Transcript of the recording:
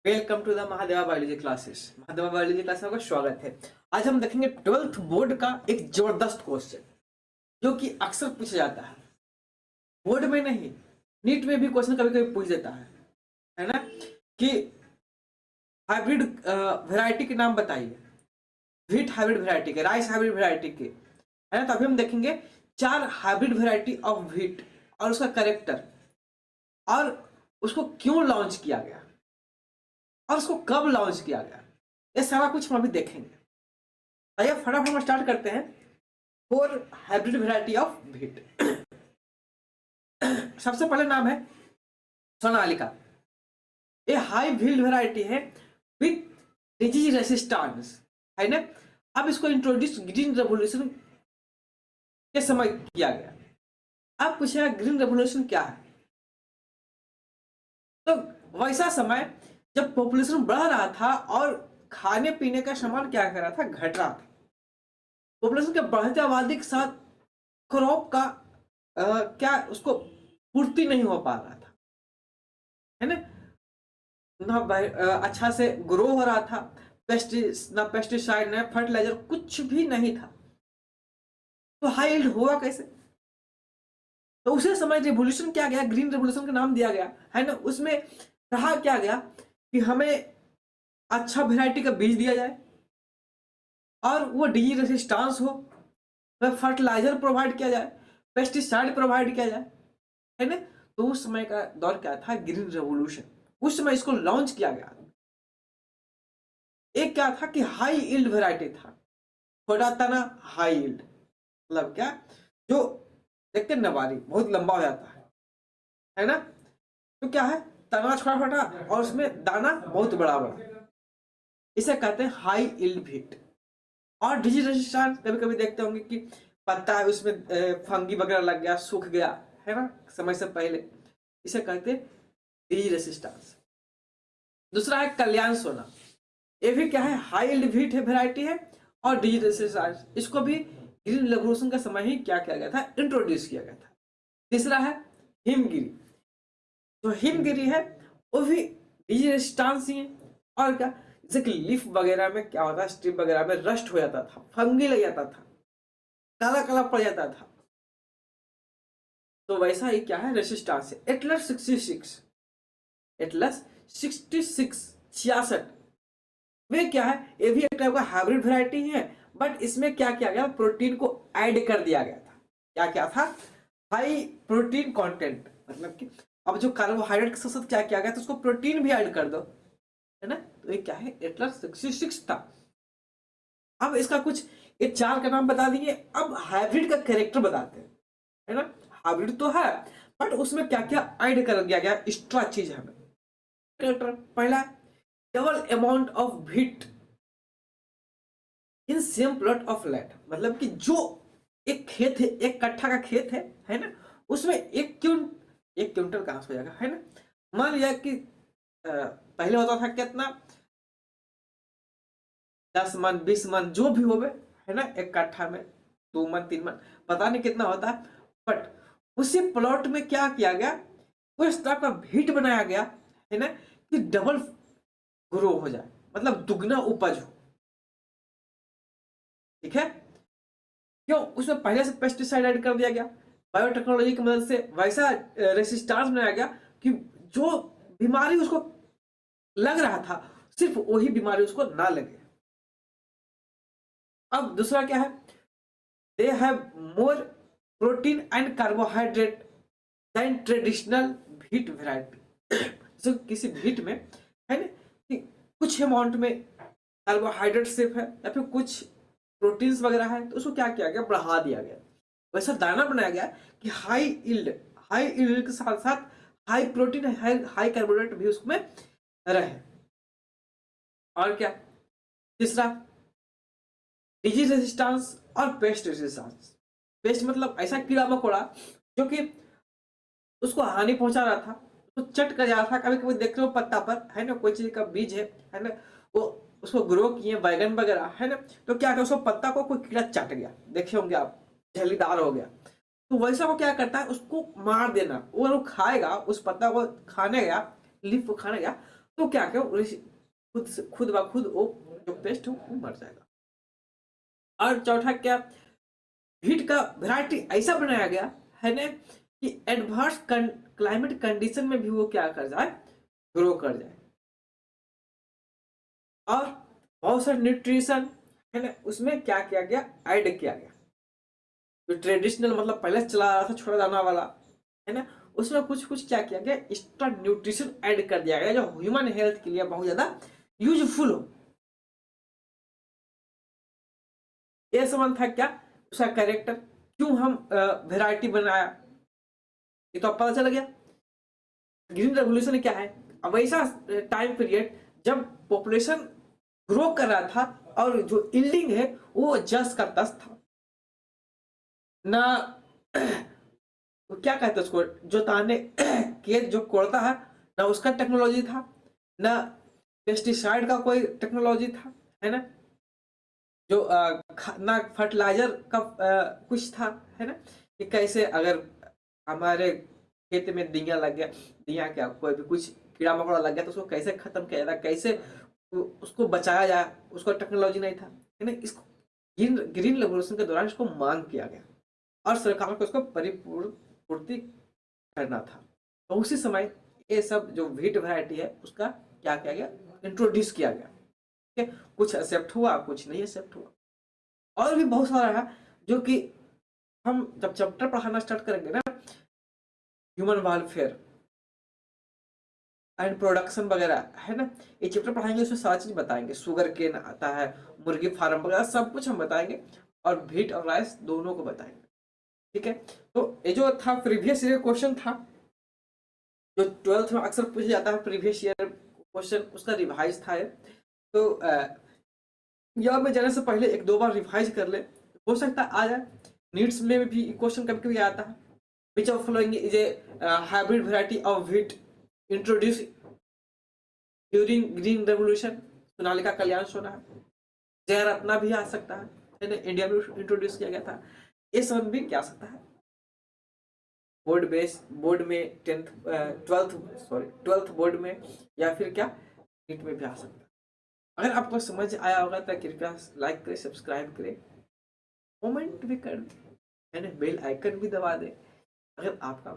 Welcome to the Mahadeva biology classes. Mahadeva biology class में आपका स्वागत है। आज हम देखेंगे 12th बोर्ड का एक जबरदस्त क्वेश्चन जो कि अक्सर पूछा जाता है, बोर्ड में नहीं नीट में भी क्वेश्चन कभी कभी पूछ देता है ना, कि हाइब्रिड वैरायटी के नाम बताइए, व्हीट हाइब्रिड वैरायटी के, राइस हाइब्रिड वैरायटी के, है ना। तो अभी हम देखेंगे 4 हाइब्रिड वैरायटी ऑफ व्हीट और उसका कैरेक्टर और उसको क्यों लॉन्च किया गया और उसको कब लॉन्च किया गया, ये सारा कुछ हम अभी देखेंगे। आइए फटाफट हम स्टार्ट करते हैं। 4 हाइब्रिड वैरायटी ऑफ व्हीट। सबसे पहले नाम है सोनालिका। ये हाई व्हील्ड वैरायटी है विथ डिजीज रेसिस्टेंस, है ना। अब इसको इंट्रोड्यूस ग्रीन रेवोल्यूशन के समय किया गया। अब पूछेगा ग्रीन रेवोल्यूशन क्या है, तो वैसा समय जब पॉपुलेशन बढ़ रहा था और खाने पीने का सामान क्या कर रहा था, घट रहा था। पॉपुलेशन के बढ़ते आबादी के साथ क्रॉप का क्या उसको पूर्ति नहीं हो पा रहा था, है ना। अच्छा से ग्रो हो रहा था, ना पेस्टिसाइड ना फर्टिलाइजर कुछ भी नहीं था, तो हाई यील्ड होगा कैसे। तो उसी समय रिवोल्यूशन क्या गया, ग्रीन रिवोल्यूशन का नाम दिया गया, है ना। उसमें कहा क्या गया कि हमें अच्छा वैरायटी का बीज दिया जाए और वो डिजीज रेसिस्टेंस हो, वह फर्टिलाइजर प्रोवाइड किया जाए, पेस्टिसाइड प्रोवाइड किया जाए, है ना। तो उस समय का दौर क्या था, ग्रीन रेवोल्यूशन। उस समय इसको लॉन्च किया गया। एक क्या था कि हाई यील्ड वैरायटी था, छोटा तना हाई यील्ड, मतलब क्या, जो देखते नवारी बहुत लंबा हो जाता है ना। तो क्या है, तना छोटा छोटा और उसमें दाना बहुत बड़ा बड़ा, इसे कहते हैं हाई यील्ड व्हीट। और डिजीज रेजिस्टेंस कभी कभी देखते होंगे कि पत्ता है उसमें फंगी वगैरह लग गया, सूख गया, है ना, समय से पहले, इसे कहते हैं डिजीज रेजिस्टेंस। दूसरा है कल्याण सोना। ये भी क्या है, हाई यील्ड व्हीट है, वैरायटी है और डिजीज रेजिस्टेंस। इसको भी ग्रीन रेवोल्यूशन का समय ही क्या किया गया था, इंट्रोड्यूस किया गया था। तीसरा है हिमगिरी। जो हिमगिरी है वो भी डिजीज रेजिस्टेंस ही है। और क्या, जैसे कि लीफ वगैरह में क्या होता है, स्ट्रिप वगैरह में रस्ट हो जाता था, फंगी लग जाता था, काला काला पड़ जाता था, तो वैसा ही क्या है, रेसिस्टेंस है। एटलस 66, एटलस 66 66 वे क्या है, ये भी एक टाइप का हाइब्रिड वैरायटी है, बट इसमें क्या किया गया, प्रोटीन को ऐड कर दिया गया था। क्या क्या था, हाई प्रोटीन कंटेंट, मतलब कि अब जो कार्बोहाइड्रेट के साथ क्या किया गया, तो उसको प्रोटीन भी ऐड कर दो, है ना। तो ये क्या है, एटलस 66 था। अब इसका कुछ ये 4 का नाम बता दिए। अब हाइब्रिड का कैरेक्टर बताते हैं, है ना। हाइब्रिड तो है बट उसमें क्या क्या ऐड कर दिया गया, एक्स्ट्रा चीज है हमें। कैरेक्टर पहला, double amount of wheat in same plot of land, मतलब कि जो एक खेत है, एक कट्ठा का खेत है ना, उसमें एक क्विंटल कहां से हो जाएगा, है ना। मान लिया कि पहले होता था कितना, 10 मन 20 मन जो भी हो, है ना, एक कट्ठा में 2 मन 3 मन, पता नहीं कितना होता है, बट उसी प्लॉट में क्या किया गया, उस तरह का भीट बनाया गया, है ना, कि डबल ग्रो हो जाए, मतलब दुगना उपज हो। ठीक है, क्यों, उसमें पहले से पेस्टिसाइड ऐड कर दिया गया, बायोटेक्नोलॉजी की मदद से वैसा रेसिस्टेंस बनाया गया कि जो बीमारी उसको लग रहा था, सिर्फ वही बीमारी उसको ना लगे। अब दूसरा क्या है, they have more protein and carbohydrate than traditional wheat variety. तो किसी व्हीट में, है ना, कि कुछ अमाउंट में कार्बोहाइड्रेट सिर्फ है या फिर कुछ प्रोटीन्स वगैरह है, तो उसको क्या किया गया, बढ़ा दिया गया। वैसा दाना बनाया गया कि हाई यील्ड के साथ साथ हाई प्रोटीन, हाई कार्बोहाइड्रेट भी उसमें रहे। और क्या, तीसरा, डिजीज रेजिस्टेंस और पेस्ट रेजिस्टेंस। पेस्ट मतलब ऐसा कीड़ा मकोड़ा जो कि उसको हानि पहुंचा रहा था, तो चट कर जा रहा था। कभी कभी देख रहे हो पत्ता पर, है ना, कोई चीज का बीज है ना, वो उसको ग्रो किए बैगन वगैरह, है ना, तो क्या उसको पत्ता को कोई कीड़ा चाट गया, देखे होंगे आप, झलीदार हो गया, तो वैसा वो क्या करता है, उसको मार देना। वो लोग खाएगा, उस पत्ता को खाने गया, लीफ को खाने गया, तो क्या क्या खुद ब खुद वो जो पेस्ट हो वो मर जाएगा। और चौथा क्या, हीट का वैरायटी ऐसा बनाया गया है ना कि एडवर्स क्लाइमेट कंडीशन में भी वो क्या कर जाए, ग्रो कर जाए। और बहुत सारे न्यूट्रिशन है ना उसमें क्या किया गया, ऐड किया गया। जो ट्रेडिशनल मतलब पहले चला रहा था छोटा दाना वाला है ना, उसमें कुछ कुछ क्या किया गया, एक्स्ट्रा न्यूट्रिशन ऐड कर दिया गया जो ह्यूमन हेल्थ के लिए बहुत ज्यादा यूजफुल हो। ये सवाल था क्या उसका कैरेक्टर, क्यों हम वैरायटी बनाया, ये तो अब पता चल गया। ग्रीन रेवोल्यूशन क्या है, अब ऐसा टाइम पीरियड जब पॉपुलेशन ग्रो कर रहा था और जो इल्डिंग है वो जस का तस था ना। क्या कहते हैं उसको, जो ताने खेत जो कोड़ता है ना उसका टेक्नोलॉजी था, ना पेस्टिसाइड का कोई टेक्नोलॉजी था है ना, जो ना फर्टिलाइजर का कुछ था है ना, कि कैसे अगर हमारे खेत में दिया लग गया, दिया क्या कोई भी कुछ कीड़ा मकोड़ा लग गया तो उसको कैसे खत्म किया जाए, कैसे उसको बचाया जाए, उसको टेक्नोलॉजी नहीं था है ना। इसको ग्रीन ग्रीन रेवोल्यूशन के दौरान इसको मांग किया गया और सरकार को इसको पूर्ति करना था। तो उसी समय ये सब जो व्हीट वैरायटी है उसका क्या किया गया, इंट्रोड्यूस किया गया। ठीक है, कुछ एक्सेप्ट हुआ कुछ नहीं एक्सेप्ट हुआ। और भी बहुत सारा है जो कि हम जब चैप्टर पढ़ाना स्टार्ट करेंगे ना, ह्यूमन वेलफेयर एंड प्रोडक्शन वगैरह है ना, ये चैप्टर पढ़ाएंगे उसमें सारा चीज बताएंगे, शुगर केन आता है, मुर्गी फार्म वगैरह सब कुछ हम बताएंगे और व्हीट और राइस दोनों को बताएंगे। ठीक है, तो ये जो था प्रीवियस ईयर क्वेश्चन था जो 12th में अक्सर पूछा जाता है, प्रीवियस ईयर क्वेश्चन उसका रिवाइज था ये। तो यह में जाने से पहले एक दो बार रिवाइज कर ले, हो सकता है आ जाए। नीड्स में भी क्वेश्चन कभी कभी आता है, which of following is a hybrid variety of wheat introduce during green revolution, Sonalika Kalyan Sona है, जय रत्ना भी आ सकता है ना, इंडिया में इंट्रोड्यूस किया गया था। ये सब भी क्या आ सकता है बोर्ड में 12th बोर्ड में, या फिर क्या नीट में भी आ सकता है। अगर आपको समझ आया होगा तो कृपया लाइक करें, सब्सक्राइब करें, कमेंट भी कर दें, बेल आइकन भी दबा दें अगर आपका